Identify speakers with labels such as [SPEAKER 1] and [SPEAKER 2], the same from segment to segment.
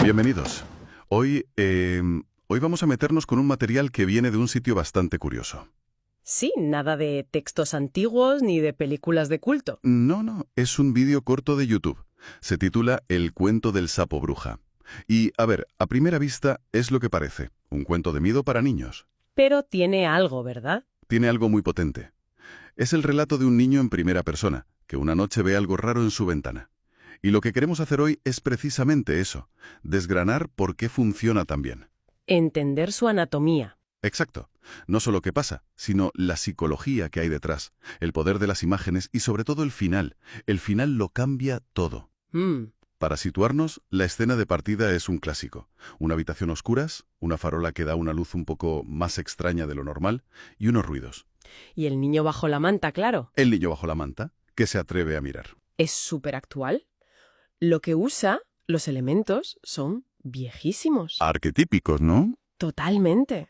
[SPEAKER 1] Bienvenidos. Hoy vamos a meternos con un material que viene de un sitio bastante curioso.
[SPEAKER 2] Sí, nada de textos antiguos ni de películas de culto.
[SPEAKER 1] No, es un vídeo corto de YouTube. Se titula El cuento del sapo bruja. Y, a ver, a primera vista es lo que parece, un cuento de miedo para niños.
[SPEAKER 2] Pero tiene algo, ¿verdad?
[SPEAKER 1] Tiene algo muy potente. Es el relato de un niño en primera persona, que una noche ve algo raro en su ventana. Y lo que queremos hacer hoy es precisamente eso, desgranar por qué funciona tan bien.
[SPEAKER 2] Entender su anatomía.
[SPEAKER 1] Exacto. No solo qué pasa, sino la psicología que hay detrás, el poder de las imágenes y sobre todo el final. El final lo cambia todo. Para situarnos, la escena de partida es un clásico. Una habitación a oscuras, una farola que da una luz un poco más extraña de lo normal y unos ruidos.
[SPEAKER 2] Y el niño bajo la manta, claro.
[SPEAKER 1] El niño bajo la manta, que se atreve a mirar.
[SPEAKER 2] Es súper actual. Lo que usa, los elementos, son viejísimos.
[SPEAKER 1] Arquetípicos, ¿no?
[SPEAKER 2] Totalmente.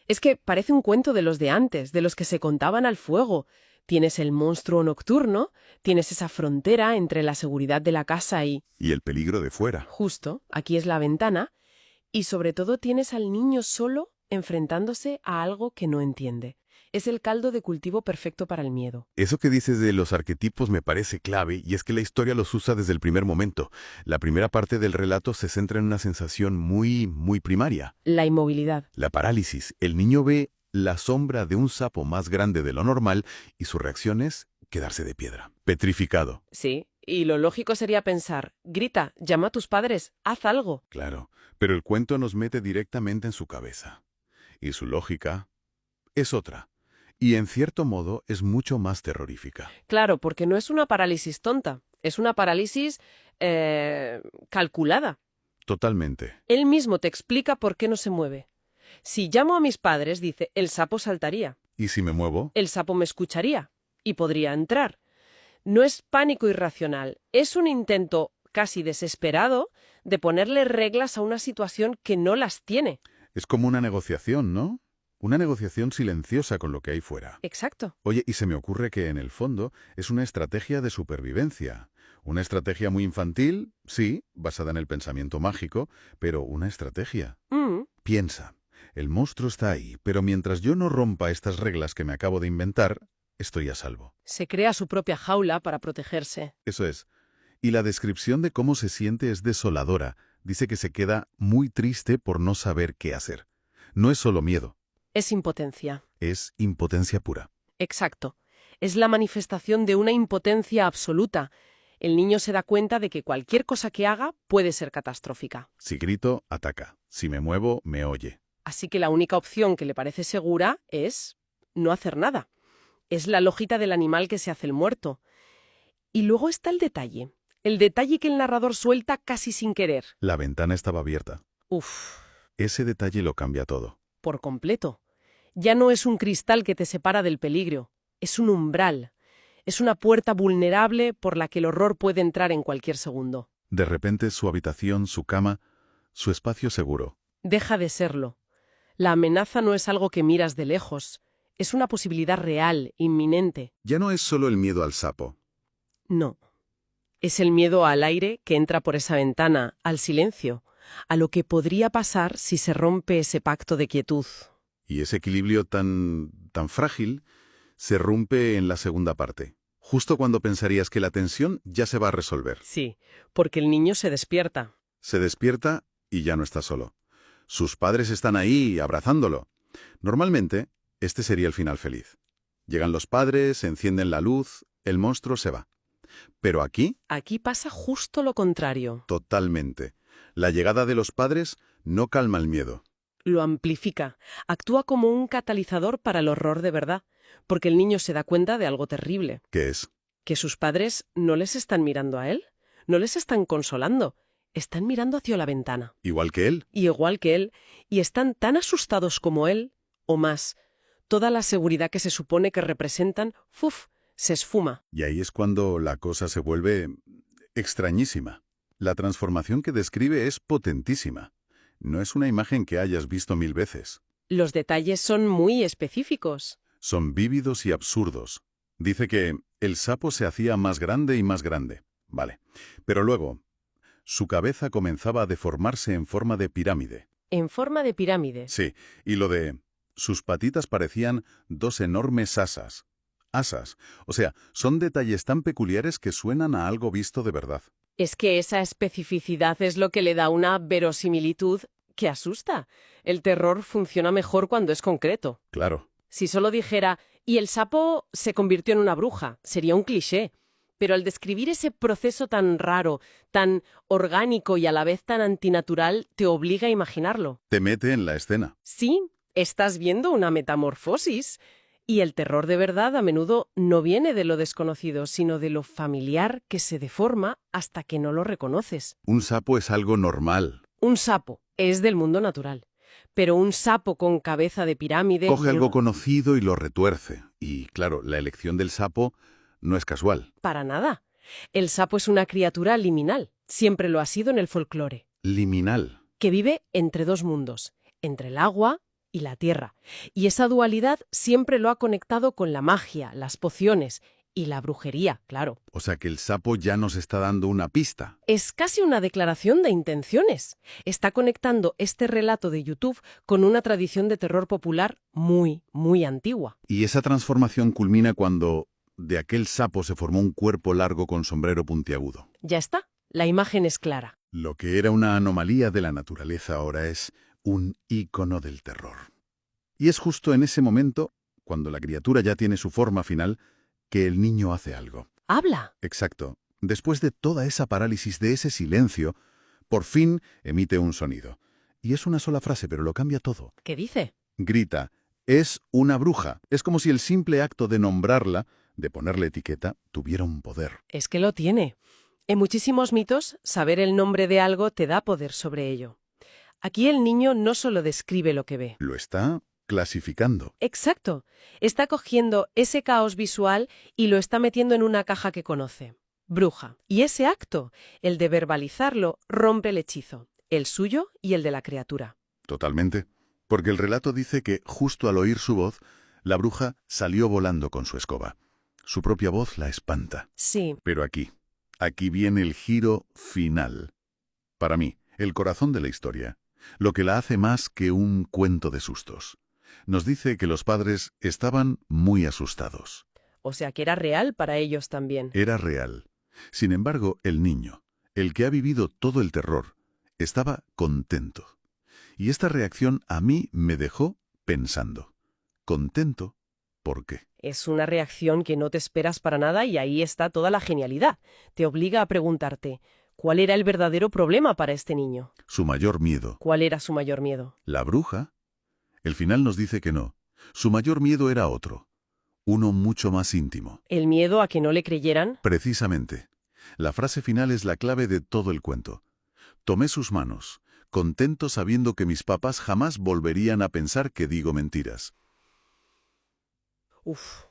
[SPEAKER 2] Es que parece un cuento de los de antes, de los que se contaban al fuego. Tienes el monstruo nocturno, tienes esa frontera entre la seguridad de la casa y...
[SPEAKER 1] Y el peligro de fuera.
[SPEAKER 2] Justo, aquí es la ventana. Y sobre todo tienes al niño solo enfrentándose a algo que no entiende. Es el caldo de cultivo perfecto para el miedo.
[SPEAKER 1] Eso que dices de los arquetipos me parece clave, y es que la historia los usa desde el primer momento. La primera parte del relato se centra en una sensación muy primaria.
[SPEAKER 2] La inmovilidad.
[SPEAKER 1] La parálisis. El niño ve la sombra de un sapo más grande de lo normal y su reacción es quedarse de piedra, petrificado.
[SPEAKER 2] Sí, y lo lógico sería pensar, grita, llama a tus padres, haz algo.
[SPEAKER 1] Claro, pero el cuento nos mete directamente en su cabeza. Y su lógica es otra. Y en cierto modo es mucho más terrorífica.
[SPEAKER 2] Claro, porque no es una parálisis tonta, es una parálisis calculada.
[SPEAKER 1] Totalmente.
[SPEAKER 2] Él mismo te explica por qué no se mueve. Si llamo a mis padres, dice, el sapo saltaría.
[SPEAKER 1] ¿Y si me muevo?
[SPEAKER 2] El sapo me escucharía y podría entrar. No es pánico irracional, es un intento casi desesperado de ponerle reglas a una situación que no las tiene.
[SPEAKER 1] Es como una negociación, ¿no? Una negociación silenciosa con lo que hay fuera.
[SPEAKER 2] Exacto.
[SPEAKER 1] Oye, y se me ocurre que en el fondo es una estrategia de supervivencia. Una estrategia muy infantil, sí, basada en el pensamiento mágico, pero una estrategia. Piensa, el monstruo está ahí, pero mientras yo no rompa estas reglas que me acabo de inventar, estoy a salvo.
[SPEAKER 2] Se crea su propia jaula para protegerse.
[SPEAKER 1] Eso es. Y la descripción de cómo se siente es desoladora. Dice que se queda muy triste por no saber qué hacer. No es solo miedo.
[SPEAKER 2] Es impotencia.
[SPEAKER 1] Es impotencia pura.
[SPEAKER 2] Exacto. Es la manifestación de una impotencia absoluta. El niño se da cuenta de que cualquier cosa que haga puede ser catastrófica.
[SPEAKER 1] Si grito, ataca. Si me muevo, me oye.
[SPEAKER 2] Así que la única opción que le parece segura es no hacer nada. Es la lógica del animal que se hace el muerto. Y luego está el detalle. El detalle que el narrador suelta casi sin querer.
[SPEAKER 1] La ventana estaba abierta.
[SPEAKER 2] Uf,
[SPEAKER 1] Ese detalle lo cambia todo.
[SPEAKER 2] por completo. Ya no es un cristal que te separa del peligro. Es un umbral. Es una puerta vulnerable por la que el horror puede entrar en cualquier segundo.
[SPEAKER 1] De repente su habitación, su cama, su espacio seguro.
[SPEAKER 2] Deja de serlo. La amenaza no es algo que miras de lejos. Es una posibilidad real, inminente.
[SPEAKER 1] Ya no es solo el miedo al sapo.
[SPEAKER 2] No. Es el miedo al aire que entra por esa ventana, al silencio, a lo que podría pasar si se rompe ese pacto de quietud.
[SPEAKER 1] Y ese equilibrio tan frágil se rompe en la segunda parte. Justo cuando pensarías que la tensión ya se va a resolver.
[SPEAKER 2] Sí, porque el niño se despierta.
[SPEAKER 1] Se despierta y ya no está solo. Sus padres están ahí, abrazándolo. Normalmente, este sería el final feliz. Llegan los padres, encienden la luz, el monstruo se va. Pero aquí,
[SPEAKER 2] Aquí pasa justo lo contrario.
[SPEAKER 1] totalmente. La llegada de los padres no calma el miedo.
[SPEAKER 2] Lo amplifica. Actúa como un catalizador para el horror de verdad, porque el niño se da cuenta de algo terrible.
[SPEAKER 1] ¿Qué es?
[SPEAKER 2] Que sus padres no les están mirando a él, no les están consolando, están mirando hacia la ventana.
[SPEAKER 1] Igual que él.
[SPEAKER 2] Y igual que él, y están tan asustados como él, o más. Toda la seguridad que se supone que representan, se esfuma.
[SPEAKER 1] Y ahí es cuando la cosa se vuelve extrañísima. La transformación que describe es potentísima. No es una imagen que hayas visto 1000 veces.
[SPEAKER 2] Los detalles son muy específicos.
[SPEAKER 1] Son vívidos y absurdos. Dice que el sapo se hacía más grande y más grande. Vale. Pero luego, Su cabeza comenzaba a deformarse en forma de pirámide.
[SPEAKER 2] En forma de pirámide.
[SPEAKER 1] Sí, y lo de sus patitas parecían dos enormes asas. Asas. O sea, son detalles tan peculiares que suenan a algo visto de verdad.
[SPEAKER 2] Es que esa especificidad es lo que le da una verosimilitud que asusta. El terror funciona mejor cuando es concreto.
[SPEAKER 1] Claro.
[SPEAKER 2] Si solo dijera, y el sapo se convirtió en una bruja, sería un cliché. Pero al describir ese proceso tan raro, tan orgánico y a la vez tan antinatural, te obliga a imaginarlo.
[SPEAKER 1] Te mete en la escena.
[SPEAKER 2] Sí, estás viendo una metamorfosis. Y el terror de verdad a menudo no viene de lo desconocido, sino de lo familiar que se deforma hasta que no lo reconoces.
[SPEAKER 1] Un sapo es algo normal.
[SPEAKER 2] Un sapo es del mundo natural. Pero un sapo con cabeza de pirámide...
[SPEAKER 1] Coge algo conocido y lo retuerce. Y, claro, la elección del sapo no es casual.
[SPEAKER 2] Para nada. El sapo es una criatura liminal. Siempre lo ha sido en el folclore.
[SPEAKER 1] Liminal.
[SPEAKER 2] Que vive entre dos mundos, entre el agua y la tierra. Y esa dualidad siempre lo ha conectado con la magia, las pociones y la brujería, claro.
[SPEAKER 1] O sea que el sapo ya nos está dando una pista.
[SPEAKER 2] Es casi una declaración de intenciones. Está conectando este relato de YouTube con una tradición de terror popular muy, muy antigua.
[SPEAKER 1] Y esa transformación culmina cuando de aquel sapo se formó un cuerpo largo con sombrero puntiagudo.
[SPEAKER 2] Ya está, la imagen es clara.
[SPEAKER 1] Lo que era una anomalía de la naturaleza ahora es un ícono del terror. Y es justo en ese momento, cuando la criatura ya tiene su forma final, que el niño hace algo.
[SPEAKER 2] ¡Habla!
[SPEAKER 1] Exacto. Después de toda esa parálisis, de ese silencio, por fin emite un sonido. Y es una sola frase, pero lo cambia todo.
[SPEAKER 2] ¿Qué dice?
[SPEAKER 1] Grita, es una bruja. Es como si el simple acto de nombrarla, de ponerle etiqueta, tuviera un poder.
[SPEAKER 2] Es que lo tiene. En muchísimos mitos, saber el nombre de algo te da poder sobre ello. Aquí el niño no solo describe lo que ve.
[SPEAKER 1] Lo está clasificando.
[SPEAKER 2] Exacto. Está cogiendo ese caos visual y lo está metiendo en una caja que conoce. Bruja. Y ese acto, el de verbalizarlo, rompe el hechizo. El suyo y el de la criatura.
[SPEAKER 1] Totalmente. Porque el relato dice que, justo al oír su voz, la bruja salió volando con su escoba. Su propia voz la espanta.
[SPEAKER 2] Sí.
[SPEAKER 1] Pero aquí viene el giro final. Para mí, el corazón de la historia. Lo que la hace más que un cuento de sustos. Nos dice que los padres estaban muy asustados.
[SPEAKER 2] O sea que era real para ellos también.
[SPEAKER 1] Era real. Sin embargo, el niño, el que ha vivido todo el terror, estaba contento. Y esta reacción a mí me dejó pensando. ¿Contento? ¿Por qué?
[SPEAKER 2] Es una reacción que no te esperas para nada y ahí está toda la genialidad. Te obliga a preguntarte, ¿cuál era el verdadero problema para este niño?
[SPEAKER 1] Su mayor miedo.
[SPEAKER 2] ¿Cuál era su mayor miedo?
[SPEAKER 1] ¿La bruja? El final nos dice que no. Su mayor miedo era otro. Uno mucho más íntimo.
[SPEAKER 2] ¿El miedo a que no le creyeran?
[SPEAKER 1] Precisamente. La frase final es la clave de todo el cuento. Tomé sus manos, contento sabiendo que mis papás jamás volverían a pensar que digo mentiras.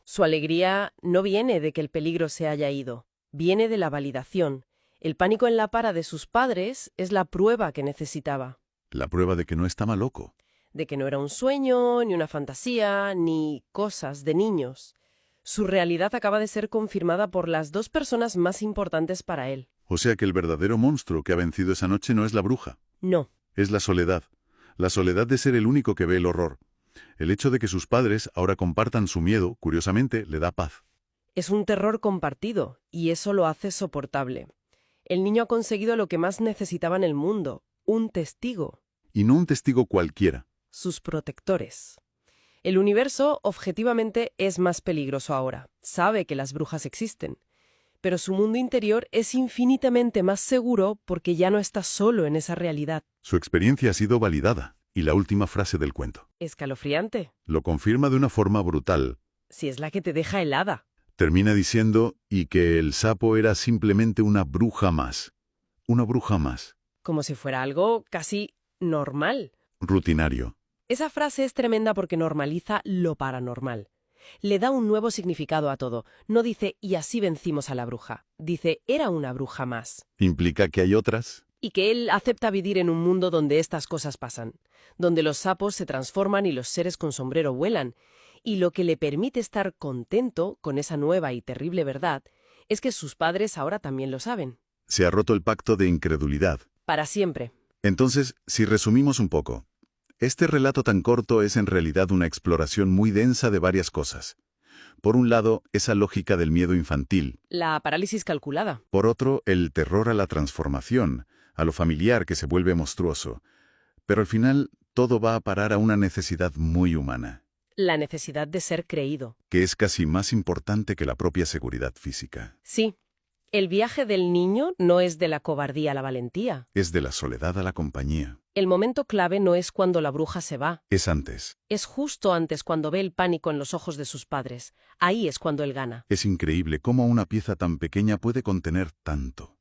[SPEAKER 2] Su alegría no viene de que el peligro se haya ido. Viene de la validación. El pánico en la cara de sus padres es la prueba que necesitaba.
[SPEAKER 1] La prueba de que no estaba loco.
[SPEAKER 2] De que no era un sueño, ni una fantasía, ni cosas de niños. Su realidad acaba de ser confirmada por las dos personas más importantes para él.
[SPEAKER 1] O sea que el verdadero monstruo que ha vencido esa noche no es la bruja.
[SPEAKER 2] No.
[SPEAKER 1] Es la soledad. La soledad de ser el único que ve el horror. El hecho de que sus padres ahora compartan su miedo, curiosamente, le da paz.
[SPEAKER 2] Es un terror compartido, y eso lo hace soportable. El niño ha conseguido lo que más necesitaba en el mundo, un testigo.
[SPEAKER 1] Y no un testigo cualquiera.
[SPEAKER 2] Sus protectores. El universo, objetivamente, es más peligroso ahora. Sabe que las brujas existen. Pero su mundo interior es infinitamente más seguro porque ya no está solo en esa realidad.
[SPEAKER 1] Su experiencia ha sido validada. Y la última frase del cuento.
[SPEAKER 2] Escalofriante.
[SPEAKER 1] Lo confirma de una forma brutal.
[SPEAKER 2] Si es la que te deja helada.
[SPEAKER 1] Termina diciendo, y que el sapo era simplemente una bruja más. Una bruja más.
[SPEAKER 2] Como si fuera algo casi normal.
[SPEAKER 1] Rutinario.
[SPEAKER 2] Esa frase es tremenda porque normaliza lo paranormal. Le da un nuevo significado a todo. No dice, y así vencimos a la bruja. Dice, era una bruja más.
[SPEAKER 1] ¿Implica que hay otras?
[SPEAKER 2] Y que él acepta vivir en un mundo donde estas cosas pasan. Donde los sapos se transforman y los seres con sombrero vuelan. Y lo que le permite estar contento con esa nueva y terrible verdad es que sus padres ahora también lo saben.
[SPEAKER 1] Se ha roto el pacto de incredulidad.
[SPEAKER 2] Para siempre.
[SPEAKER 1] Entonces, si resumimos un poco, este relato tan corto es en realidad una exploración muy densa de varias cosas. Por un lado, esa lógica del miedo infantil.
[SPEAKER 2] La parálisis calculada.
[SPEAKER 1] Por otro, el terror a la transformación, a lo familiar que se vuelve monstruoso. Pero al final, todo va a parar a una necesidad muy humana,
[SPEAKER 2] La necesidad de ser creído.
[SPEAKER 1] que es casi más importante que la propia seguridad física.
[SPEAKER 2] Sí, el viaje del niño no es de la cobardía a la valentía.
[SPEAKER 1] Es de la soledad a la compañía.
[SPEAKER 2] El momento clave no es cuando la bruja se va.
[SPEAKER 1] Es antes.
[SPEAKER 2] Es justo antes, cuando ve el pánico en los ojos de sus padres. Ahí es cuando él gana.
[SPEAKER 1] Es increíble cómo una pieza tan pequeña puede contener tanto.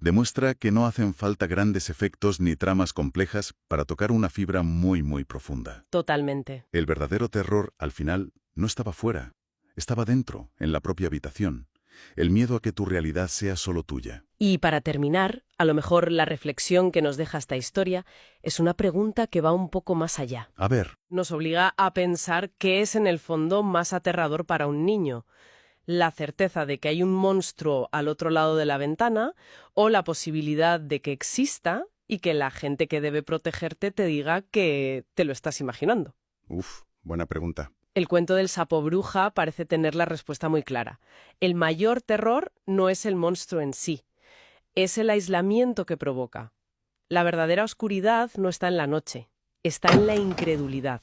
[SPEAKER 1] Demuestra que no hacen falta grandes efectos ni tramas complejas para tocar una fibra muy, muy profunda.
[SPEAKER 2] Totalmente.
[SPEAKER 1] El verdadero terror, al final, no estaba fuera. Estaba dentro, en la propia habitación. El miedo a que tu realidad sea solo tuya.
[SPEAKER 2] Y para terminar, a lo mejor la reflexión que nos deja esta historia es una pregunta que va un poco más allá.
[SPEAKER 1] A ver,
[SPEAKER 2] Nos obliga a pensar qué es en el fondo más aterrador para un niño. La certeza de que hay un monstruo al otro lado de la ventana o la posibilidad de que exista y que la gente que debe protegerte te diga que te lo estás imaginando.
[SPEAKER 1] buena pregunta.
[SPEAKER 2] El cuento del sapo bruja parece tener la respuesta muy clara. El mayor terror no es el monstruo en sí, es el aislamiento que provoca. La verdadera oscuridad no está en la noche, está en la incredulidad.